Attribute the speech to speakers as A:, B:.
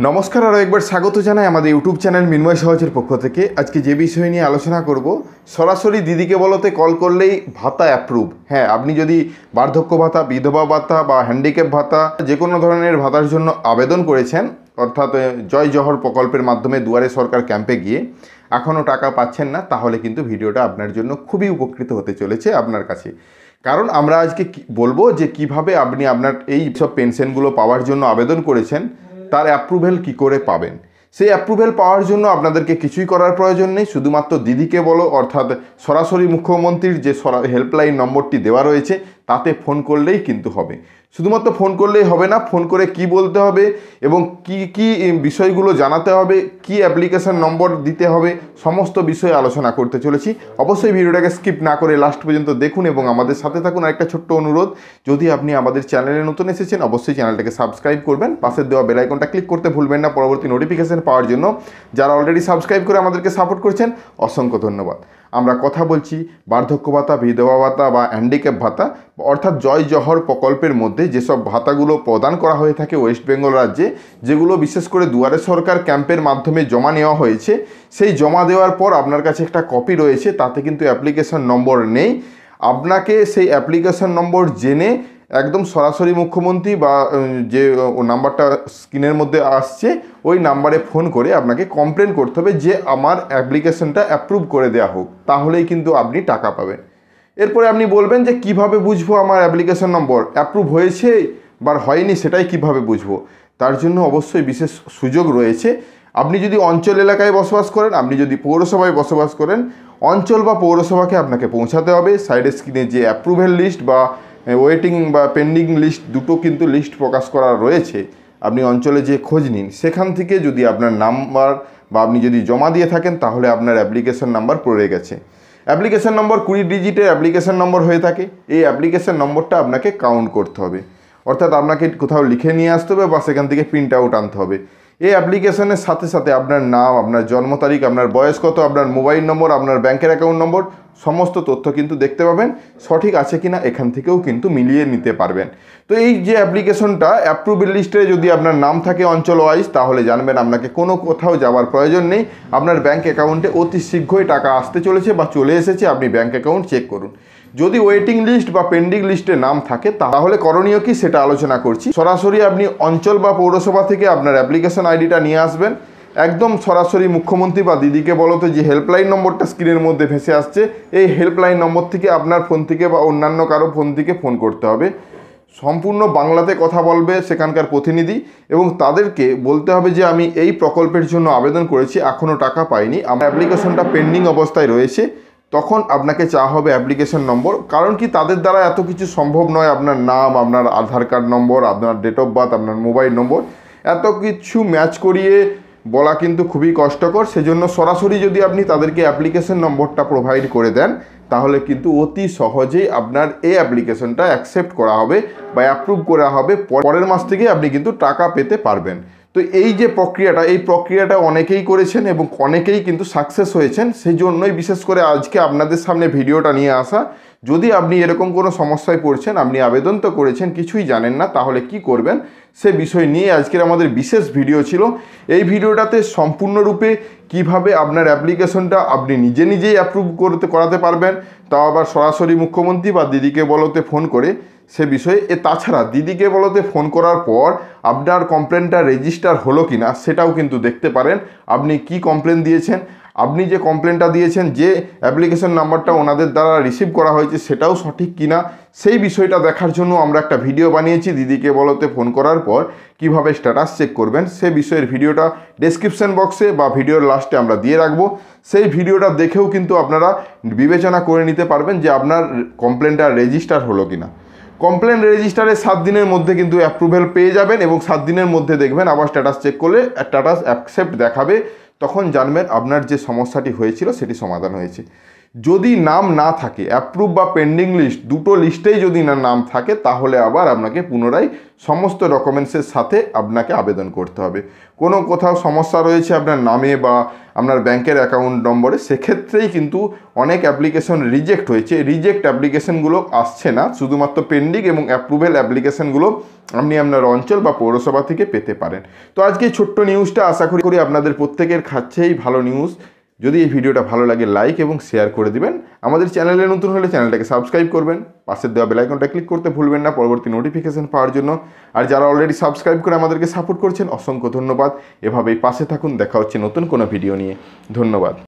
A: নমস্কার, আরও একবার স্বাগত জানাই আমাদের ইউটিউব চ্যানেল মিনময় সহজের পক্ষ থেকে। আজকে যে বিষয় নিয়ে আলোচনা করব, সরাসরি দিদিকে বলতে কল করলেই ভাতা অ্যাপ্রুভ। হ্যাঁ, আপনি যদি বার্ধক্য ভাতা, বিধবা ভাতা বা হ্যান্ডিক্যাপ ভাতা যে কোনো ধরনের ভাতার জন্য আবেদন করেছেন, অর্থাৎ জয় জহর প্রকল্পের মাধ্যমে দুয়ারে সরকার ক্যাম্পে গিয়ে এখনও টাকা পাচ্ছেন না, তাহলে কিন্তু ভিডিওটা আপনার জন্য খুবই উপকৃত হতে চলেছে আপনার কাছে। কারণ আমরা আজকে বলবো যে কিভাবে আপনি আপনার এই সব পেনশনগুলো পাওয়ার জন্য আবেদন করেছেন তার অ্যাপ্রুভেল কি করে পাবেন। সেই অ্যাপ্রুভেল পাওয়ার জন্য আপনাদেরকে কিছুই করার প্রয়োজন নেই, শুধুমাত্র দিদিকে বলো অর্থাৎ সরাসরি মুখ্যমন্ত্রীর যে হেল্পলাইন নম্বরটি দেওয়া রয়েছে তাতে ফোন করলেই কিন্তু হবে। শুধুমাত্র ফোন করলেই হবে না, ফোন করে কি বলতে হবে এবং কি কি বিষয়গুলো জানাতে হবে, কি অ্যাপ্লিকেশন নম্বর দিতে হবে, সমস্ত বিষয়ে আলোচনা করতে চলেছি। অবশ্যই ভিডিওটাকে স্কিপ না করে লাস্ট পর্যন্ত দেখুন এবং আমাদের সাথে থাকুন। আরেকটা ছোট্ট অনুরোধ, যদি আপনি আমাদের চ্যানেলে নতুন এসেছেন অবশ্যই চ্যানেলটাকে সাবস্ক্রাইব করবেন, পাশের দেওয়া বেল আইকনটা ক্লিক করতে ভুলবেন না পরবর্তী নোটিফিকেশন পাওয়ার জন্য। যারা অলরেডি সাবস্ক্রাইব করে আমাদেরকে সাপোর্ট করছেন অসংখ্য ধন্যবাদ। আমরা কথা বলছি বার্ধক্য ভাতা, বিধবা ভাতা বা হ্যান্ডিক্যাপ ভাতা, অর্থাৎ জয় জহর প্রকল্পের মধ্যে যেসব ভাতাগুলো প্রদান করা হয়ে থাকে ওয়েস্ট বেঙ্গল রাজ্যে, যেগুলো বিশেষ করে দুয়ারে সরকার ক্যাম্পের মাধ্যমে জমা নেওয়া হয়েছে। সেই জমা দেওয়ার পর আপনার কাছে একটা কপি রয়েছে, তাতে কিন্তু অ্যাপ্লিকেশন নম্বর নেই। আপনাকে সেই অ্যাপ্লিকেশন নম্বর জেনে একদম সরাসরি মুখ্যমন্ত্রী বা যে নাম্বারটা স্ক্রিনের মধ্যে আসছে ওই নাম্বারে ফোন করে আপনাকে কমপ্লেন করতে হবে যে আমার অ্যাপ্লিকেশনটা অ্যাপ্রুভ করে দেওয়া হোক, তাহলেই কিন্তু আপনি টাকা পাবেন। এরপরে আপনি বলবেন যে কিভাবে বুঝবো আমার অ্যাপ্লিকেশন নম্বর অ্যাপ্রুভ হয়েছে বা হয়নি, সেটাই কিভাবে বুঝবো। তার জন্য অবশ্যই বিশেষ সুযোগ রয়েছে। আপনি যদি অঞ্চল এলাকায় বসবাস করেন, আপনি যদি পৌরসভায় বসবাস করেন, অঞ্চল বা পৌরসভাকে আপনাকে পৌঁছাতে হবে। সাইডের স্ক্রিনে যে অ্যাপ্রুভেল লিস্ট বা ওয়েটিং বা পেন্ডিং লিস্ট দুটো কিন্তু লিস্ট প্রকাশ করা রয়েছে, আপনি অঞ্চলে যে খোঁজ নিন, সেখান থেকে যদি আপনার নাম্বার বা আপনি যদি জমা দিয়ে থাকেন তাহলে আপনার অ্যাপ্লিকেশন নাম্বার পড়ে গেছে। অ্যাপ্লিকেশন নম্বর 20 ডিজিটের অ্যাপ্লিকেশন নম্বর হয়ে থাকে। এই অ্যাপ্লিকেশন নম্বরটা আপনাকে কাউন্ট করতে হবে, অর্থাৎ আপনাকে কোথাও লিখে নিয়ে আসতে হবে বা সেখান থেকে প্রিন্ট আউট আনতে হবে। এই অ্যাপ্লিকেশনের সাথে সাথে আপনার নাম, আপনার জন্ম তারিখ, আপনার বয়স কত, আপনার মোবাইল নম্বর, আপনার ব্যাংকের অ্যাকাউন্ট নম্বর, সমস্ত তথ্য কিন্তু দেখতে পাবেন। সঠিক আছে কিনা এখান থেকেও কিন্তু মিলিয়ে নিতে পারবেন। তো এই যে অ্যাপ্লিকেশনটা অ্যাপ্রুভেল লিস্টে যদি আপনার নাম থাকে অঞ্চল ওয়াইজ, তাহলে জানবেন আপনাকে কোনো কোথাও যাওয়ার প্রয়োজন নেই। আপনার ব্যাংক অ্যাকাউন্টে অতি শীঘ্রই টাকা আসতে চলেছে বা চলে এসেছে, আপনি ব্যাংক অ্যাকাউন্ট চেক করুন। যদি ওয়েটিং লিস্ট বা পেন্ডিং লিস্টে নাম থাকে তাহলে করণীয় কি সেটা আলোচনা করছি। সরাসরি আপনি অঞ্চল বা পৌরসভা থেকে আপনার অ্যাপ্লিকেশন আইডিটা নিয়ে আসবেন। একদম সরাসরি মুখ্যমন্ত্রী বা দিদিকে বলতে যে হেল্পলাইন নম্বরটা স্ক্রিনের মধ্যে ভেসে আসছে, এই হেল্পলাইন নম্বর থেকে আপনার ফোন থেকে বা অন্যান্য কারো ফোন থেকে ফোন করতে হবে। সম্পূর্ণ বাংলাতে কথা বলবে সেখানকার প্রতিনিধি এবং তাদেরকে বলতে হবে যে আমি এই প্রকল্পের জন্য আবেদন করেছি, এখনও টাকা পাইনি, আমার অ্যাপ্লিকেশনটা পেন্ডিং অবস্থায় রয়েছে। তখন আপনাকে চাওয়া হবে অ্যাপ্লিকেশন নম্বর। কারণ কি, তাদের দ্বারা এত কিছু সম্ভব নয়। আপনার নাম, আপনার আধার কার্ড নম্বর, আপনার ডেট অফ বার্থ, আপনার মোবাইল নম্বর, এত কিছু ম্যাচ করিয়ে বলা কিন্তু খুবই কষ্টকর। সেজন্য সরাসরি যদি আপনি তাদেরকে অ্যাপ্লিকেশন নম্বরটা প্রোভাইড করে দেন তাহলে কিন্তু অতি সহজেই আপনার এই অ্যাপ্লিকেশনটা অ্যাকসেপ্ট করা হবে বা অ্যাপ্রুভ করা হবে। পরের মাস থেকে আপনি কিন্তু টাকা পেতে পারবেন। তো এই যে প্রক্রিয়াটা, এই প্রক্রিয়াটা অনেকেই করেছেন এবং অনেকেই কিন্তু সাকসেস হয়েছেন। সেই জন্যই বিশেষ করে আজকে আপনাদের সামনে ভিডিওটা নিয়ে আসা। যদি আপনি এরকম কোনো সমস্যায় পড়ছেন, আপনি আবেদন তো করেছেন, কিছুই জানেন না, তাহলে কি করবেন সে বিষয় নিয়ে আজকের আমাদের বিশেষ ভিডিও ছিল। এই ভিডিওটাতে সম্পূর্ণরূপে কিভাবে আপনার অ্যাপ্লিকেশনটা আপনি নিজেই অ্যাপ্রুভ করাতে পারবেন, তাও আবার সরাসরি মুখ্যমন্ত্রী বা দিদিকে বলতে ফোন করে, সে বিষয়ে। তাছাড়া দিদিকে বলতে ফোন করার পর আপনার কমপ্লেনটা রেজিস্টার হলো কি না সেটাও কিন্তু দেখতে পারেন। আপনি কি কমপ্লেন দিয়েছেন, আপনি যে কমপ্লেনটা দিয়েছেন, যে অ্যাপ্লিকেশন নাম্বারটা ওনাদের দ্বারা রিসিভ করা হয়েছে সেটাও সঠিক কিনা, সেই বিষয়টা দেখার জন্য আমরা একটা ভিডিও বানিয়েছি। দিদিকে বলতে ফোন করার পর কিভাবে স্ট্যাটাস চেক করবেন সে বিষয়ের ভিডিওটা ডেসক্রিপশন বক্সে বা ভিডিওর লাস্টে আমরা দিয়ে রাখবো। সেই ভিডিওটা দেখেও কিন্তু আপনারা বিবেচনা করে নিতে পারবেন যে আপনার কমপ্লেনটা রেজিস্টার হলো কিনা। কমপ্লেন রেজিস্টারে 7 দিনের মধ্যে কিন্তু অ্যাপ্রুভেল পেয়ে যাবেন এবং 7 দিনের মধ্যে দেখবেন আবার স্ট্যাটাস চেক করলে স্ট্যাটাস অ্যাকসেপ্ট দেখাবে। তখন জানবেন আপনার যে সমস্যাটি হয়েছিল সেটি সমাধান হয়েছে। যদি নাম না থাকে, অ্যাপ্রুভ বা পেন্ডিং লিস্ট দুটো লিস্টেই যদি না নাম থাকে, তাহলে আবার আপনাকে পুনরায় সমস্ত ডকুমেন্টসের সাথে আপনাকে আবেদন করতে হবে। কোনো কোথাও সমস্যা রয়েছে আপনার নামে বা আপনার ব্যাংকের অ্যাকাউন্ট নম্বরে, সেক্ষেত্রেই কিন্তু অনেক অ্যাপ্লিকেশন রিজেক্ট হয়েছে। রিজেক্ট অ্যাপ্লিকেশনগুলো আসছে না, শুধুমাত্র পেন্ডিং এবং অ্যাপ্রুভেল অ্যাপ্লিকেশনগুলো আপনি আপনার অঞ্চল বা পৌরসভা থেকে পেতে পারেন। তো আজকে এই ছোট্ট নিউজটা আশা করি আপনাদের প্রত্যেকের কাছেই ভালো নিউজ। যদি এই ভিডিওটা ভালো লাগে লাইক এবং শেয়ার করে দিবেন। আমাদের চ্যানেলে নতুন হলে চ্যানেলটাকে সাবস্ক্রাইব করবেন, পাশের দেওয়া বেল আইকনটা ক্লিক করতে ভুলবেন না পরবর্তী নোটিফিকেশন পাওয়ার জন্য। আর যারা অলরেডি সাবস্ক্রাইব করে আমাদেরকে সাপোর্ট করছেন, অসংখ্য ধন্যবাদ। এভাবেই পাশে থাকুন। দেখা হচ্ছে নতুন কোনো ভিডিও নিয়ে। ধন্যবাদ।